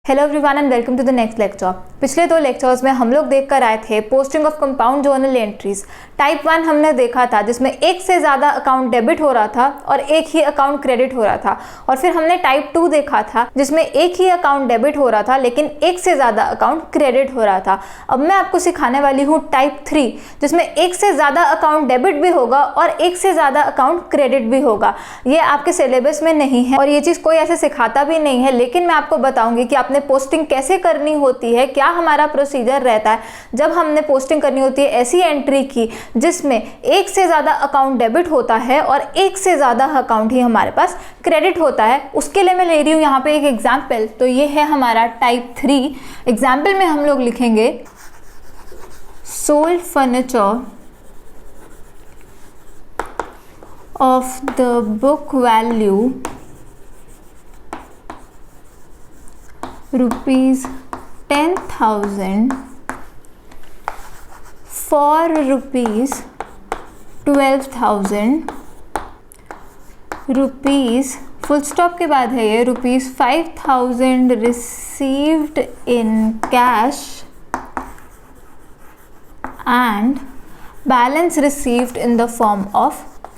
Hello everyone and welcome to the next lecture. पिछले दो lectures में हम लोग देख कर आए थे posting of compound journal entries. Type 1 हमने देखा था जिसमें एक से ज़्यादा अकाउंट डेबिट हो रहा था और एक ही अकाउंट क्रेडिट हो रहा था, और फिर हमने टाइप 2 देखा था जिसमें एक ही अकाउंट डेबिट हो रहा था लेकिन एक से ज़्यादा अकाउंट क्रेडिट हो रहा था। अब मैं आपको सिखाने वाली हूँ टाइप 3 जिसमें एक से ज़्यादा अकाउंट डेबिट भी होगा और एक से ज़्यादा अकाउंट क्रेडिट भी होगा। ये आपके सिलेबस में नहीं है और ये चीज़ कोई ऐसे सिखाता भी नहीं है, लेकिन मैं आपको बताऊंगी कि आपने पोस्टिंग कैसे करनी होती है, क्या हमारा प्रोसीजर रहता है जब हमने पोस्टिंग करनी होती है ऐसी एंट्री की जिसमें एक से ज़्यादा अकाउंट डेबिट होता है और एक से ज़्यादा अकाउंट ही हमारे पास क्रेडिट होता है। उसके लिए मैं ले रही हूँ यहाँ पे एक एग्जाम्पल। तो ये है हमारा टाइप 3। एग्जाम्पल में हम लोग लिखेंगे sold furniture of the book value rupees 10,000 for rupees 12,000 rupees full stop के बाद है ये rupees 5,000 received in cash and balance received in the form of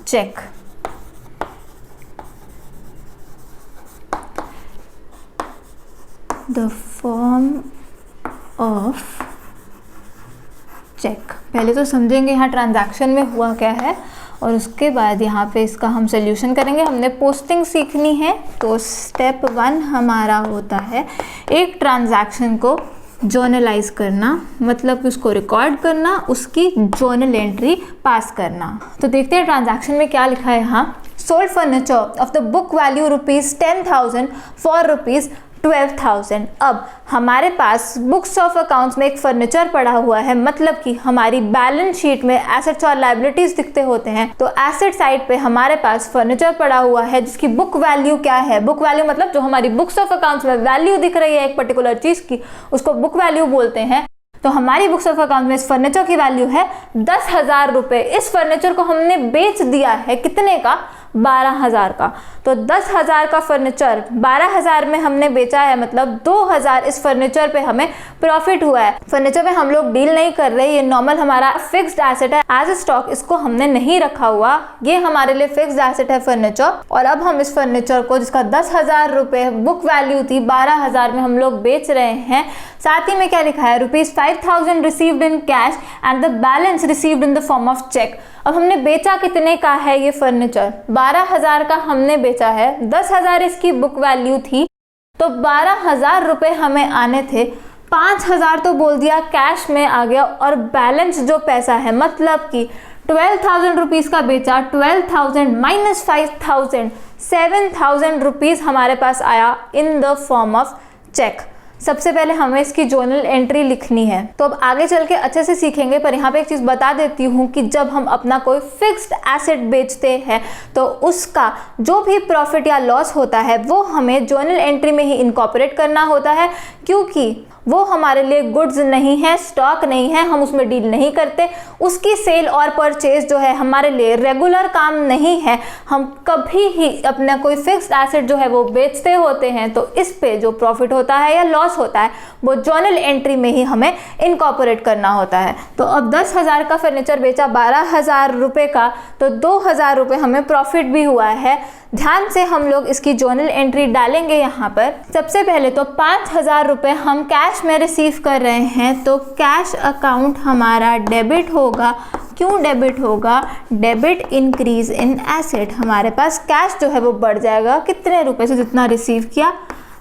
check। The form of cheque. पहले तो समझेंगे यहाँ ट्रांजैक्शन में हुआ क्या है और उसके बाद यहाँ पे इसका हम सोल्यूशन करेंगे। हमने पोस्टिंग सीखनी है तो स्टेप 1 हमारा होता है एक ट्रांजैक्शन को जर्नलाइज करना, मतलब उसको रिकॉर्ड करना, उसकी जर्नल एंट्री पास करना। तो देखते हैं ट्रांजैक्शन में क्या लिखा है यहाँ। Sold furniture of the book value rupees 10,000 for rupees 12,000। अब हमारे पास बुक्स ऑफ अकाउंट्स में एक फर्नीचर पड़ा हुआ है, मतलब कि हमारी बैलेंस शीट में एसेट्स और लायबिलिटीज दिखते होते हैं। तो एसेट साइड पे हमारे पास फर्नीचर पड़ा हुआ है जिसकी बुक वैल्यू क्या है। बुक वैल्यू मतलब जो हमारी बुक्स ऑफ अकाउंट्स में वैल्यू दिख रही है एक पर्टिकुलर चीज की, उसको बुक वैल्यू बोलते हैं। तो हमारी बुक्स ऑफ अकाउंट में इस फर्नीचर की वैल्यू है 10,000 रुपये। इस फर्नीचर को हमने बेच दिया है कितने का? 12,000 का। तो 10,000 का फर्नीचर 12,000 में हमने बेचा है, मतलब 2,000 इस फर्नीचर पे हमें प्रॉफिट हुआ है। फर्नीचर पे हम लोग डील नहीं कर रहे, ये नॉर्मल हमारा फिक्स्ड एसेट है एज स्टॉक, इसको हमने नहीं रखा हुआ। ये हमारे लिए फिक्स्ड एसेट है फर्नीचर। और अब हम इस फर्नीचर को जिसका 10,000 रुपये बुक वैल्यू थी 12,000 में हम लोग बेच रहे हैं। साथ ही में क्या लिखा है? Rupees 5,000 received in cash and the balance received in the form of cheque. अब हमने बेचा कितने का है ये फर्नीचर? 12,000 का हमने बेचा है। 10,000 इसकी बुक वैल्यू थी, तो 12,000 रुपये हमें आने थे। 5,000 तो बोल दिया कैश में आ गया, और बैलेंस जो पैसा है मतलब कि 12,000 रुपीज़ का बेचा, 12,000 माइनस 5,000 7,000 रुपीज़ हमारे पास आया in the form of cheque. सबसे पहले हमें इसकी जर्नल एंट्री लिखनी है। तो अब आगे चल के अच्छे से सीखेंगे, पर यहाँ पे एक चीज़ बता देती हूँ कि जब हम अपना कोई फिक्स्ड एसेट बेचते हैं तो उसका जो भी प्रॉफिट या लॉस होता है वो हमें जर्नल एंट्री में ही इनकॉर्पोरेट करना होता है, क्योंकि वो हमारे लिए गुड्स नहीं है, स्टॉक नहीं है, हम उसमें डील नहीं करते। उसकी सेल और परचेज जो है हमारे लिए रेगुलर काम नहीं है। हम कभी ही अपना कोई फिक्स्ड एसेट जो है वो बेचते होते हैं, तो इस पे जो प्रॉफिट होता है या लॉस होता है वो जर्नल एंट्री में ही हमें इनकॉर्पोरेट करना होता है। तो अब 10,000 का फर्नीचर बेचा 12,000 रुपये का, तो 2,000 रुपये हमें प्रॉफिट भी हुआ है। ध्यान से हम लोग इसकी जर्नल एंट्री डालेंगे यहाँ पर। सबसे पहले तो 5,000 रुपये हम कैश में रिसीव कर रहे हैं, तो कैश अकाउंट हमारा डेबिट होगा। क्यों डेबिट होगा? Debit increase in asset. हमारे पास कैश जो है वो बढ़ जाएगा कितने रुपए से? जितना रिसीव किया।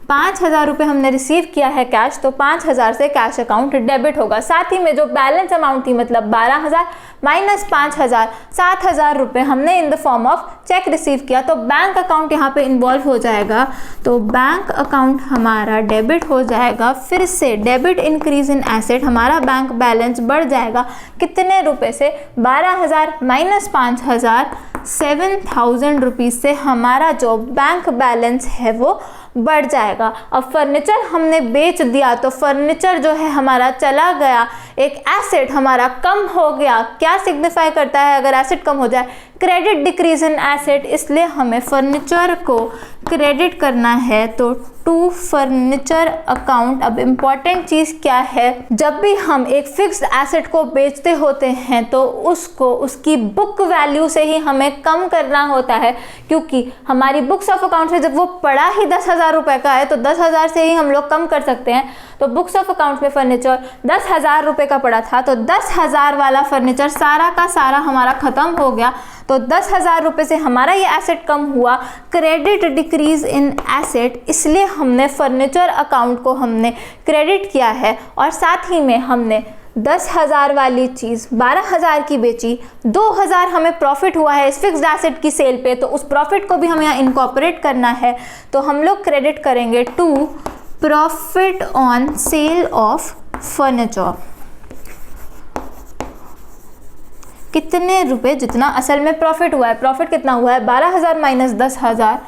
5,000 रुपये हमने रिसीव किया है कैश, तो 5,000 से कैश अकाउंट डेबिट होगा। साथ ही में जो बैलेंस अमाउंट थी मतलब 12,000 माइनस 5,000 7,000 रुपये हमने इन the form of check receive किया, तो बैंक अकाउंट यहाँ पे इन्वॉल्व हो जाएगा। तो बैंक अकाउंट हमारा डेबिट हो जाएगा। फिर से डेबिट इंक्रीज इन एसेट, हमारा बैंक बैलेंस बढ़ जाएगा कितने रुपए से? 12,000 माइनस 5,000 7,000 रुपीज़ से हमारा जो बैंक बैलेंस है वो बढ़ जाएगा। अब फर्नीचर हमने बेच दिया तो फर्नीचर जो है हमारा चला गया, एक एसेट हमारा कम हो गया। क्या सिग्निफाई करता है अगर एसेट कम हो जाए? क्रेडिट डिक्रीज इन एसेट, इसलिए हमें फर्नीचर को क्रेडिट करना है, तो टू फर्नीचर अकाउंट। अब इम्पॉर्टेंट चीज़ क्या है, जब भी हम एक फिक्स्ड एसेट को बेचते होते हैं तो उसको उसकी बुक वैल्यू से ही हमें कम करना होता है, क्योंकि हमारी बुक्स ऑफ अकाउंट में जब वो पड़ा ही 10,000 रुपये का है तो 10,000 से ही हम लोग कम कर सकते हैं। तो बुक्स ऑफ अकाउंट में फर्नीचर 10,000 रुपये का पड़ा था, तो 10,000 वाला फर्नीचर सारा का सारा हमारा ख़त्म हो गया, तो 10,000 रुपये से हमारा ये एसेट कम हुआ। क्रेडिट डिक्रीज इन एसेट, इसलिए हमने फर्नीचर अकाउंट को हमने क्रेडिट किया है, और साथ ही में हमने 10,000 वाली चीज़ 12,000 की बेची, 2,000 हमें प्रॉफिट हुआ है इस फिक्स्ड एसेट की सेल पे, तो उस प्रॉफिट को भी हमें यहाँ इनकॉर्पोरेट करना है, तो हम लोग क्रेडिट करेंगे to profit on sale of furniture. कितने रुपए, जितना असल में प्रॉफिट हुआ है, प्रॉफिट कितना हुआ है 12,000 माइनस 10,000,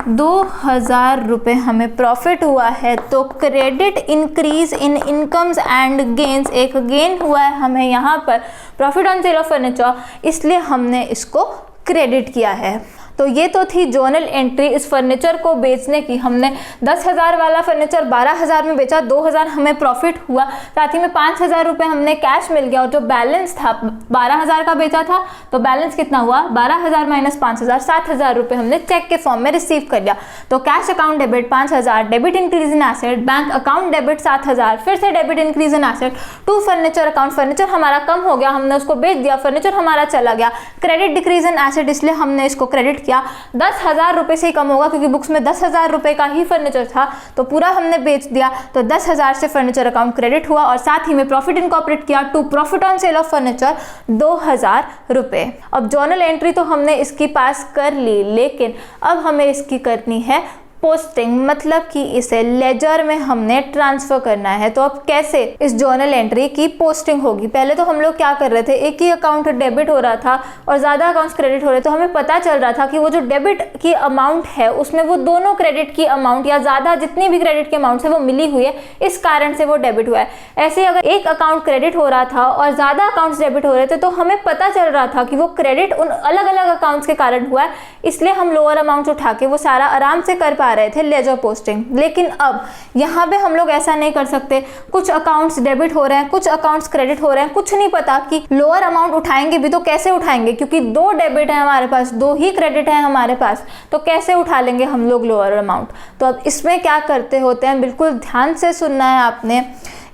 2,000 रुपये हमें प्रॉफिट हुआ है, तो credit increase in incomes and gains, एक गेन हुआ है हमें यहाँ पर profit on sale of furniture, इसलिए हमने इसको क्रेडिट किया है। तो ये तो थी जर्नल एंट्री इस फर्नीचर को बेचने की। हमने 10,000 वाला फर्नीचर 12,000 में बेचा, 2,000 हमें प्रॉफिट हुआ, साथ ही में 5,000 रुपये हमने कैश मिल गया, और जो बैलेंस था 12,000 का बेचा था तो बैलेंस कितना हुआ 12,000 माइनस 5,000, 7,000 रुपये हमने चेक के फॉर्म में रिसीव कर लिया। तो cash account debit 5,000, debit increase in asset, bank account debit 7,000, फिर से debit increase in asset, to furniture account, furniture हमारा कम हो गया, हमने उसको बेच दिया, फर्नीचर हमारा चला गया, क्रेडिट डिक्रीज इन एसेट, इसलिए हमने इसको क्रेडिट किया। 10,000 रुपये से ही कम होगा, क्योंकि बुक्स में 10,000 रुपये का ही फर्नीचर था, तो पूरा हमने बेच दिया, तो 10,000 से फर्नीचर अकाउंट क्रेडिट हुआ, और साथ ही में प्रॉफिट इनकॉर्पोरेट किया to profit on sale of furniture 2,000 रुपये। अब जर्नल एंट्री तो हमने इसकी पास कर ली, लेकिन अब हमें इसकी करनी है पोस्टिंग, मतलब कि इसे लेजर में हमने ट्रांसफर करना है। तो अब कैसे इस जर्नल एंट्री की पोस्टिंग होगी, पहले तो हम लोग क्या कर रहे थे, एक ही अकाउंट डेबिट हो रहा था और ज़्यादा अकाउंट्स क्रेडिट हो रहे, तो हमें पता चल रहा था कि वो जो डेबिट की अमाउंट है उसमें वो दोनों क्रेडिट की अमाउंट या ज़्यादा जितनी भी क्रेडिट की अमाउंट है वो मिली हुई है, इस कारण से वो डेबिट हुआ है। ऐसे अगर एक अकाउंट क्रेडिट हो रहा था और ज़्यादा अकाउंट्स डेबिट हो रहे थे तो हमें पता चल रहा था कि वो क्रेडिट उन अलग अलग अकाउंट्स के कारण हुआ है, इसलिए हम लोअर अमाउंट उठा के वो सारा आराम से कर पा रहे थे लेजर पोस्टिंग। लेकिन अब यहाँ पे हम लोग ऐसा नहीं कर सकते, कुछ अकाउंट्स डेबिट हो रहे हैं, कुछ अकाउंट्स क्रेडिट हो रहे हैं, कुछ नहीं पता कि लोअर अमाउंट उठाएंगे भी तो कैसे उठाएंगे, क्योंकि 2 डेबिट है हमारे पास, 2 ही क्रेडिट है हमारे पास, तो कैसे उठा लेंगे हम लोग लोअर अमाउंट। तो अब इसमें क्या करते होते हैं, बिल्कुल ध्यान से सुनना है आपने,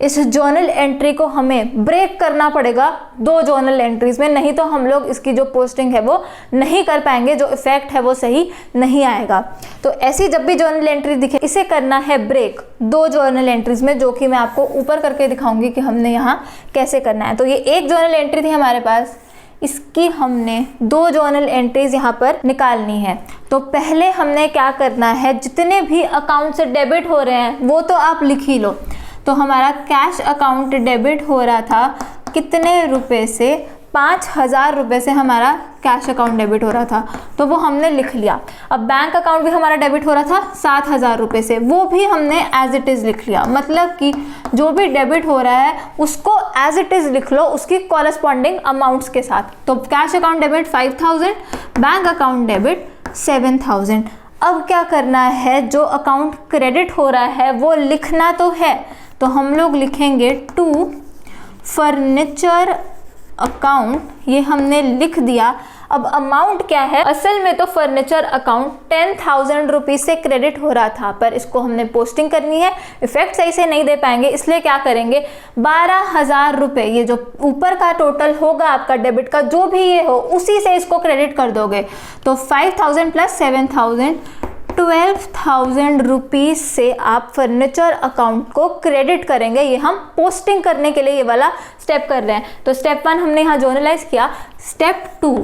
इस जर्नल एंट्री को हमें ब्रेक करना पड़ेगा 2 जर्नल एंट्रीज में, नहीं तो हम लोग इसकी जो पोस्टिंग है वो नहीं कर पाएंगे, जो इफेक्ट है वो सही नहीं आएगा। तो ऐसी जब भी जर्नल एंट्री दिखे इसे करना है ब्रेक 2 जर्नल एंट्रीज में, जो कि मैं आपको ऊपर करके दिखाऊंगी कि हमने यहाँ कैसे करना है। तो ये एक जर्नल एंट्री थी हमारे पास, इसकी हमने 2 जर्नल एंट्रीज यहाँ पर निकालनी है। तो पहले हमने क्या करना है, जितने भी अकाउंट से डेबिट हो रहे हैं वो तो आप लिख ही लो। तो हमारा कैश अकाउंट डेबिट हो रहा था कितने रुपए से, 5,000 रुपये से हमारा कैश अकाउंट डेबिट हो रहा था, तो वो हमने लिख लिया। अब बैंक अकाउंट भी हमारा डेबिट हो रहा था 7,000 रुपये से, वो भी हमने एज इट इज़ लिख लिया। मतलब कि जो भी डेबिट हो रहा है उसको एज इट इज़ लिख लो उसकी कॉरस्पॉन्डिंग अमाउंट्स के साथ। तो cash account debit 5,000, bank account debit 7,000। अब क्या करना है, जो अकाउंट क्रेडिट हो रहा है वो लिखना तो है, तो हम लोग लिखेंगे टू फर्नीचर अकाउंट, ये हमने लिख दिया। अब अमाउंट क्या है, असल में तो फर्नीचर अकाउंट 10,000 रुपीज़ से क्रेडिट हो रहा था, पर इसको हमने पोस्टिंग करनी है, इफेक्ट सही से नहीं दे पाएंगे, इसलिए क्या करेंगे 12,000 रुपये, ये जो ऊपर का टोटल होगा आपका डेबिट का जो भी ये हो उसी से इसको क्रेडिट कर दोगे। तो 5,000 प्लस 7,000, 12,000 रुपीज़ से आप फर्नीचर अकाउंट को क्रेडिट करेंगे। ये हम पोस्टिंग करने के लिए ये वाला स्टेप कर रहे हैं। तो स्टेप 1 हमने यहाँ जर्नलाइज किया। स्टेप 2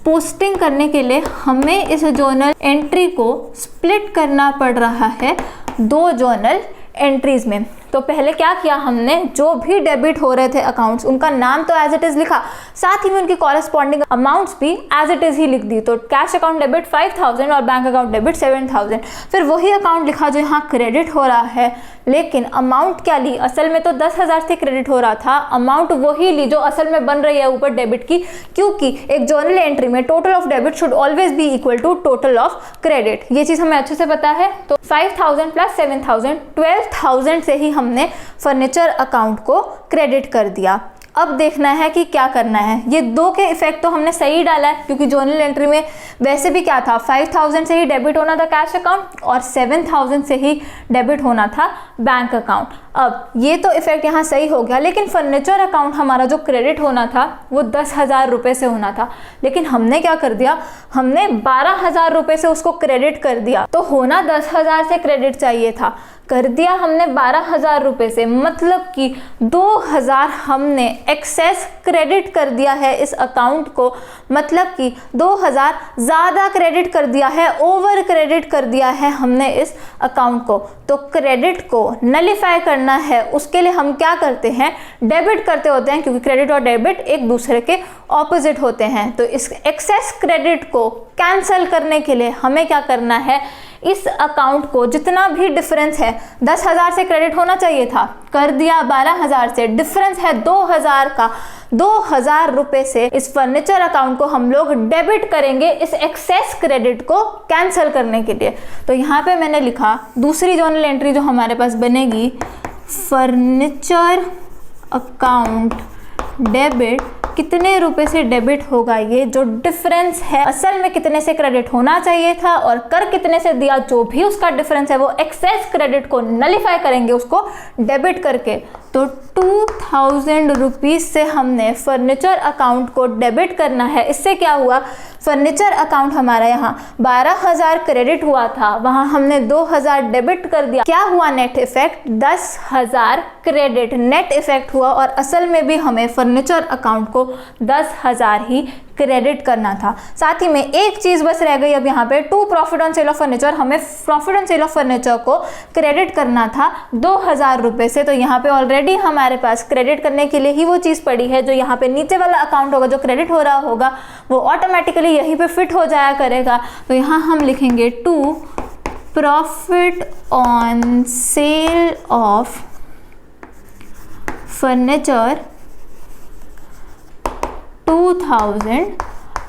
पोस्टिंग करने के लिए हमें इस जर्नल एंट्री को स्प्लिट करना पड़ रहा है 2 जर्नल एंट्रीज में। तो पहले क्या किया हमने, जो भी डेबिट हो रहे थे अकाउंट्स उनका नाम तो एज इट इज लिखा, साथ ही में उनकी कॉरेस्पॉन्डिंग अमाउंट्स भी एज इट इज ही लिख दी। तो कैश अकाउंट डेबिट 5000 और बैंक अकाउंट डेबिट 7000। फिर वही अकाउंट लिखा जो यहाँ क्रेडिट हो रहा है, लेकिन अमाउंट क्या ली, असल में तो 10,000 से क्रेडिट हो रहा था, अमाउंट वही ली जो असल में बन रही है ऊपर डेबिट की, क्योंकि एक जर्नल एंट्री में total of debit should always be equal to total of credit. ये चीज हमें अच्छे से पता है। तो 5000 प्लस 7000 12,000 से ही हमने फर्नीचर अकाउंट को क्रेडिट कर दिया। अब देखना है कि क्या करना है। ये दो के इफेक्ट तो हमने सही डाला है, क्योंकि जर्नल एंट्री में वैसे भी क्या था, 5000 से ही डेबिट होना था कैश अकाउंट और 7000 से ही डेबिट होना था बैंक अकाउंट। अब ये तो इफेक्ट यहाँ सही हो गया, लेकिन फर्नीचर अकाउंट हमारा जो क्रेडिट होना था वो 10,000 रुपये से होना था, लेकिन हमने क्या कर दिया, हमने 12,000 रुपये से उसको क्रेडिट कर दिया। तो होना 10,000 से क्रेडिट चाहिए था, कर दिया हमने 12,000 रुपये से, मतलब कि 2,000 हमने एक्सेस क्रेडिट कर दिया है इस अकाउंट को, मतलब कि 2,000 ज़्यादा क्रेडिट कर दिया है, ओवर क्रेडिट कर दिया है हमने इस अकाउंट को। तो क्रेडिट को नलिफाई करना है, उसके लिए हम क्या करते हैं, डेबिट करते होते हैं, क्योंकि क्रेडिट और डेबिट एक दूसरे के ऑपोजिट होते हैं। तो इस एक्सेस क्रेडिट को कैंसिल करने के लिए हमें क्या करना है, इस अकाउंट को जितना भी डिफरेंस है, 10,000 से क्रेडिट होना चाहिए था, कर दिया 12,000 से, डिफरेंस है 2,000 का, 2,000 रुपये से इस फर्नीचर अकाउंट को हम लोग डेबिट करेंगे इस एक्सेस क्रेडिट को कैंसिल करने के लिए। तो यहाँ पे मैंने लिखा दूसरी जर्नल एंट्री जो हमारे पास बनेगी, फर्नीचर अकाउंट डेबिट कितने रुपए से डेबिट होगा, ये जो डिफरेंस है असल में कितने से क्रेडिट होना चाहिए था और कर कितने से दिया, जो भी उसका डिफरेंस है वो एक्सेस क्रेडिट को नलिफाई करेंगे उसको डेबिट करके। तो 2,000 रुपीज़ से हमने फर्नीचर अकाउंट को डेबिट करना है। इससे क्या हुआ, फर्नीचर अकाउंट हमारा यहाँ 12,000 क्रेडिट हुआ था, वहाँ हमने 2,000 डेबिट कर दिया। क्या हुआ net effect, 10,000 credit net effect हुआ, और असल में भी हमें फर्नीचर अकाउंट को 10,000 ही क्रेडिट करना था। साथ ही में एक चीज़ बस रह गई अब यहाँ पे, to profit on sale of furniture, हमें profit on sale of furniture को क्रेडिट करना था 2,000 रुपये से। तो यहाँ पे ऑलरेडी हमारे पास क्रेडिट करने के लिए ही वो चीज़ पड़ी है, जो यहाँ पे नीचे वाला अकाउंट होगा जो क्रेडिट हो रहा होगा वो ऑटोमेटिकली यहीं पे फिट हो जाया करेगा। तो यहाँ हम लिखेंगे to profit on sale of furniture 2,000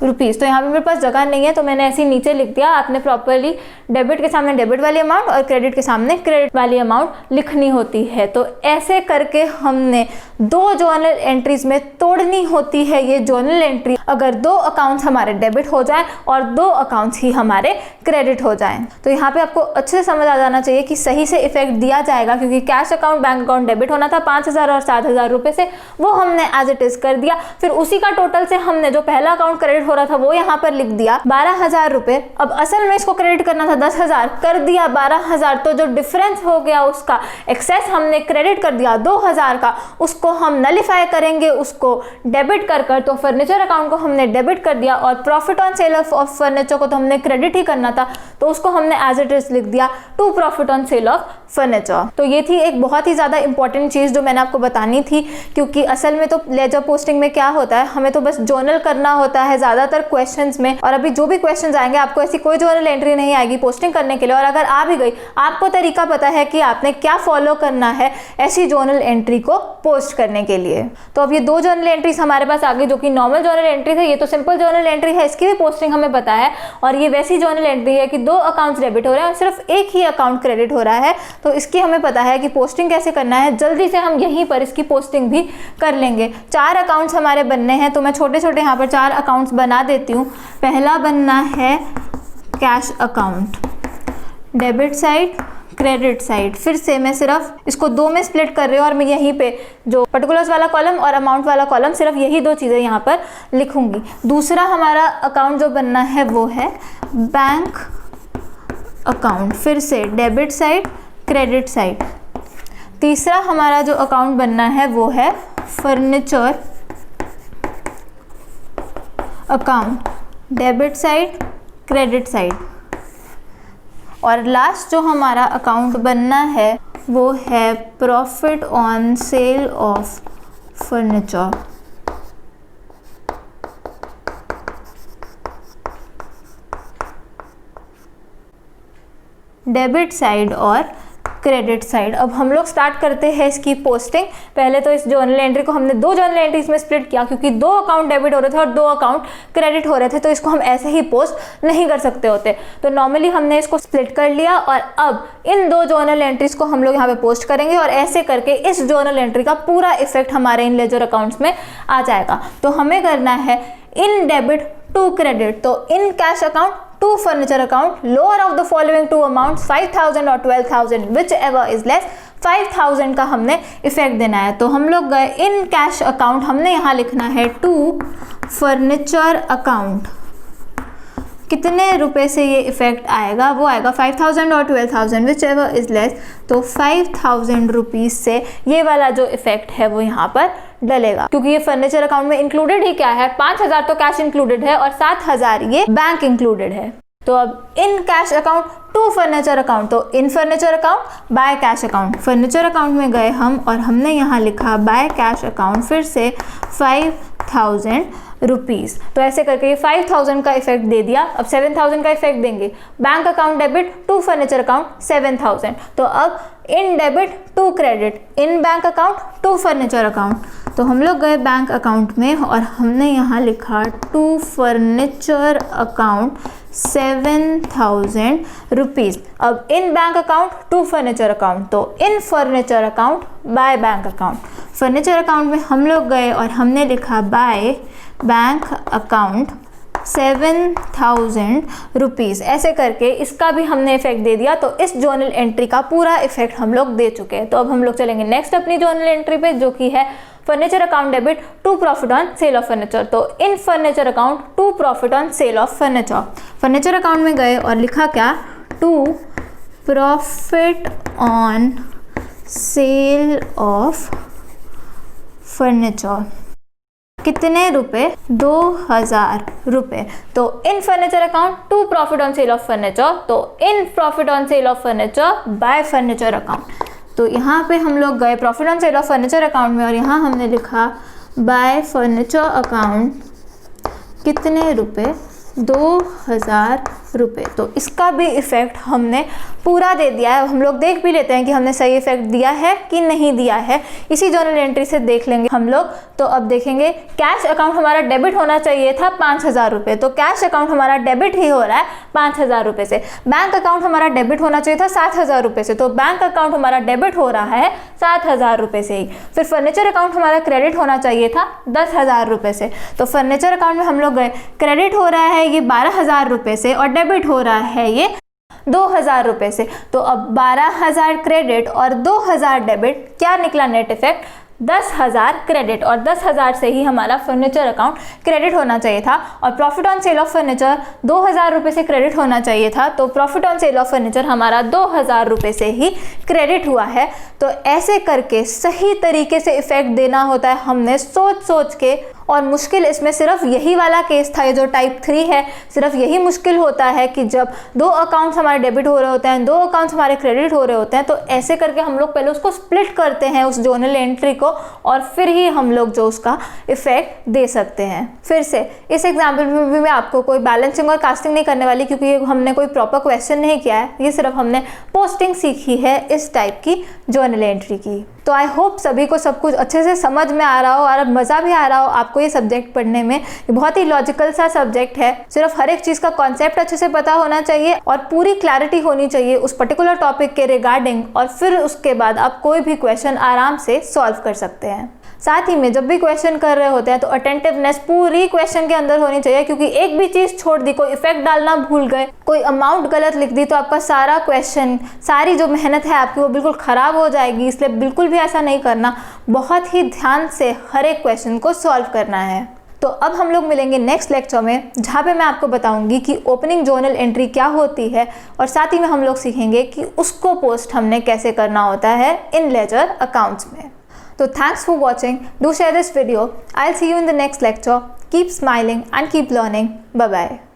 rupees. तो यहाँ पे मेरे पास जगह नहीं है तो मैंने ऐसे ही नीचे लिख दिया। आपने प्रॉपरली डेबिट के सामने डेबिट वाली अमाउंट और क्रेडिट के सामने क्रेडिट वाली अमाउंट लिखनी होती है। तो ऐसे करके हमने दो जर्नल एंट्रीज में तोड़नी होती है ये जर्नल एंट्री, अगर दो अकाउंट्स हमारे डेबिट हो जाएं और दो अकाउंट्स ही हमारे क्रेडिट हो जाएं। तो यहाँ पे आपको अच्छे से समझ आ जाना चाहिए कि सही से इफेक्ट दिया जाएगा, क्योंकि cash account bank account debit होना था 5,000 और 7,000 रुपये से, वो हमने एज इट इज कर दिया। फिर उसी का टोटल से हमने जो पहला अकाउंट क्रेडिट हो रहा था वो यहाँ पर लिख दिया 12,000 रुपये। अब असल में इसको क्रेडिट करना था 10,000, कर दिया 12,000, तो जो डिफरेंस हो गया उसका एक्सेस हमने क्रेडिट कर दिया 2,000 का, उसको हम नलिफाई करेंगे, उसको डेबिट कर कर। तो फर्नीचर अकाउंट को हमने डेबिट कर दिया और profit on sale of furniture को तो हमने क्रेडिट ही करना था, तो उसको हमने एज इट इज लिख दिया to profit on sale of furniture. तो ये थी एक बहुत ही ज़्यादा इंपॉर्टेंट चीज़ जो मैंने आपको बतानी थी, क्योंकि असल में तो लेजर पोस्टिंग में क्या होता है, हमें तो बस जर्नल करना होता है ज़्यादातर क्वेश्चंस में, और अभी जो भी क्वेश्चंस आएंगे आपको ऐसी कोई जर्नल एंट्री नहीं आएगी पोस्टिंग करने के लिए। और अगर आ भी गई, आपको तरीका पता है कि आपने क्या फॉलो करना है ऐसी जर्नल एंट्री को पोस्ट करने के लिए। तो अब ये दो जर्नल एंट्रीज हमारे पास आ गई, जो कि नॉर्मल जर्नल एंट्री है, ये तो सिंपल जर्नल एंट्री है, इसकी भी पोस्टिंग हमें पता है। और ये वैसी जर्नल एंट्री है कि दो अकाउंट्स डेबिट हो रहे हैं और सिर्फ एक ही अकाउंट क्रेडिट हो रहा है, तो इसकी हमें पता है कि पोस्टिंग कैसे करना है। जल्दी से हम यहीं पर इसकी पोस्टिंग भी कर लेंगे। 4 अकाउंट्स हमारे बनने हैं, तो मैं छोटे छोटे यहाँ पर 4 अकाउंट्स बना देती हूँ। पहला बनना है cash account, debit side, credit side. फिर से मैं सिर्फ इसको 2 में स्प्लिट कर रही हूँ और मैं यहीं पे जो पर्टिकुलर्स वाला कॉलम और अमाउंट वाला कॉलम, सिर्फ यही 2 चीज़ें यहाँ पर लिखूंगी। दूसरा हमारा अकाउंट जो बनना है वो है बैंक अकाउंट, फिर से डेबिट साइड, क्रेडिट साइड। तीसरा हमारा जो अकाउंट बनना है वो है furniture account, debit side, credit side. और लास्ट जो हमारा अकाउंट बनना है वो है profit on sale of furniture. Debit side और क्रेडिट साइड। अब हम लोग स्टार्ट करते हैं इसकी पोस्टिंग। पहले तो इस जर्नल एंट्री को हमने दो जर्नल एंट्रीज में स्प्लिट किया, क्योंकि दो अकाउंट डेबिट हो रहे थे और दो अकाउंट क्रेडिट हो रहे थे, तो इसको हम ऐसे ही पोस्ट नहीं कर सकते होते। तो नॉर्मली हमने इसको स्प्लिट कर लिया और अब इन दो जर्नल एंट्रीज को हम लोग यहाँ पे पोस्ट करेंगे और ऐसे करके इस जर्नल एंट्री का पूरा इफेक्ट हमारे इन लेजर अकाउंट्स में आ जाएगा। तो हमें करना है इन डेबिट टू क्रेडिट, तो in cash account to furniture account, lower of the following two amounts 5000 और 12000 विच एवर इज लेस। 5000 का हमने इफेक्ट देना है। तो हम लोग गए इन कैश अकाउंट, हमने यहाँ लिखना है टू फर्नीचर अकाउंट। कितने रुपए से ये इफेक्ट आएगा? वो आएगा 5000 और 12000 विच एवर इज लेस। तो 5000 रुपीज से ये वाला जो इफेक्ट है वो यहाँ पर डलेगा, क्योंकि ये फर्नीचर अकाउंट में इंक्लूडेड ही क्या है, 5000 तो कैश इंक्लूडेड है और 7000 ये बैंक इंक्लूडेड है। तो अब in cash account to furniture account, तो in furniture account by cash account. Furniture account में गए हम और हमने यहाँ लिखा बाय कैश अकाउंट, फिर से 5000 रुपीज़। तो ऐसे करके ये 5000 का इफेक्ट दे दिया। अब 7000 का इफेक्ट देंगे। Bank account debit to furniture account 7000। तो अब in debit to credit, in bank account to furniture account. तो हम लोग गए बैंक अकाउंट में और हमने यहाँ लिखा टू फर्नीचर अकाउंट 7000 रुपीज़। अब in bank account to furniture account, तो in furniture account by bank account. Furniture account में हम लोग गए और हमने लिखा बाय बैंक अकाउंट 7000 रुपीज़। ऐसे करके इसका भी हमने इफेक्ट दे दिया। तो इस जर्नल एंट्री का पूरा इफेक्ट हम लोग दे चुके हैं। तो अब हम लोग चलेंगे नेक्स्ट अपनी जर्नल एंट्री पे, जो कि है furniture account debit to profit on sale of furniture. तो in furniture account to profit on sale of furniture. Furniture account में गए और लिखा क्या, to profit on sale of furniture. कितने रुपए? 2000 रुपए। तो in furniture account to profit on sale of furniture, तो in profit on sale of furniture by furniture account. तो यहाँ पे हम लोग गए profit on sale of furniture account में और यहाँ हमने लिखा बाय फर्नीचर अकाउंट कितने रुपए? 2000 रुपये। तो इसका भी इफेक्ट हमने पूरा दे दिया है। हम लोग देख भी लेते हैं कि हमने सही इफेक्ट दिया है कि नहीं दिया है, इसी जर्नल एंट्री से देख लेंगे हम लोग। तो अब देखेंगे कैश अकाउंट हमारा डेबिट होना चाहिए था 5000 रुपये, तो कैश अकाउंट हमारा डेबिट ही हो रहा है 5000 रुपये से। बैंक अकाउंट हमारा डेबिट होना चाहिए था 7000 रुपये से, तो बैंक अकाउंट हमारा डेबिट हो रहा है 7000 रुपये से ही। फिर फर्नीचर अकाउंट हमारा क्रेडिट होना चाहिए था 10000 रुपये से, तो फर्नीचर अकाउंट में हम लोग गए, क्रेडिट हो रहा है ये 12000 रुपये से और डेबिट हो रहा है ये 2000 रुपये से। तो अब 12000 क्रेडिट और 2000 डेबिट, क्या निकला नेट इफेक्ट? 10000 क्रेडिट, और 10000 से ही हमारा फर्नीचर अकाउंट क्रेडिट होना चाहिए था। और profit on sale of furniture 2000 रुपये से क्रेडिट होना चाहिए था, तो profit on sale of furniture हमारा 2000 रुपये से ही क्रेडिट हुआ है। तो ऐसे करके सही तरीके से इफेक्ट देना होता है हमने सोच सोच के, और मुश्किल इसमें सिर्फ यही वाला केस था, ये जो टाइप 3 है, सिर्फ यही मुश्किल होता है कि जब दो अकाउंट्स हमारे डेबिट हो रहे होते हैं, दो अकाउंट्स हमारे क्रेडिट हो रहे होते हैं, तो ऐसे करके हम लोग पहले उसको स्प्लिट करते हैं उस जर्नल एंट्री को, और फिर ही हम लोग जो उसका इफेक्ट दे सकते हैं। फिर से इस एग्जाम्पल में भी मैं आपको कोई बैलेंसिंग और कास्टिंग नहीं करने वाली, क्योंकि ये हमने कोई प्रॉपर क्वेश्चन नहीं किया है, ये सिर्फ हमने पोस्टिंग सीखी है इस टाइप की जर्नल एंट्री की। तो आई होप सभी को सब कुछ अच्छे से समझ में आ रहा हो और मज़ा भी आ रहा हो आपको ये सब्जेक्ट पढ़ने में। ये बहुत ही लॉजिकल सा सब्जेक्ट है, सिर्फ हर एक चीज़ का कॉन्सेप्ट अच्छे से पता होना चाहिए और पूरी क्लैरिटी होनी चाहिए उस पर्टिकुलर टॉपिक के रिगार्डिंग, और फिर उसके बाद आप कोई भी क्वेश्चन आराम से सॉल्व कर सकते हैं। साथ ही में जब भी क्वेश्चन कर रहे होते हैं तो अटेंटिवनेस पूरी क्वेश्चन के अंदर होनी चाहिए, क्योंकि एक भी चीज़ छोड़ दी, कोई इफेक्ट डालना भूल गए, कोई अमाउंट गलत लिख दी, तो आपका सारा क्वेश्चन, सारी जो मेहनत है आपकी वो बिल्कुल ख़राब हो जाएगी। इसलिए बिल्कुल भी ऐसा नहीं करना, बहुत ही ध्यान से हर एक क्वेश्चन को सॉल्व करना है। तो अब हम लोग मिलेंगे नेक्स्ट लेक्चर में, जहाँ पे मैं आपको बताऊंगी कि ओपनिंग जर्नल एंट्री क्या होती है, और साथ ही में हम लोग सीखेंगे कि उसको पोस्ट हमने कैसे करना होता है इन लेजर अकाउंट्स में। So thanks for watching. Do share this video. I'll see you in the next lecture. Keep smiling and keep learning. Bye bye.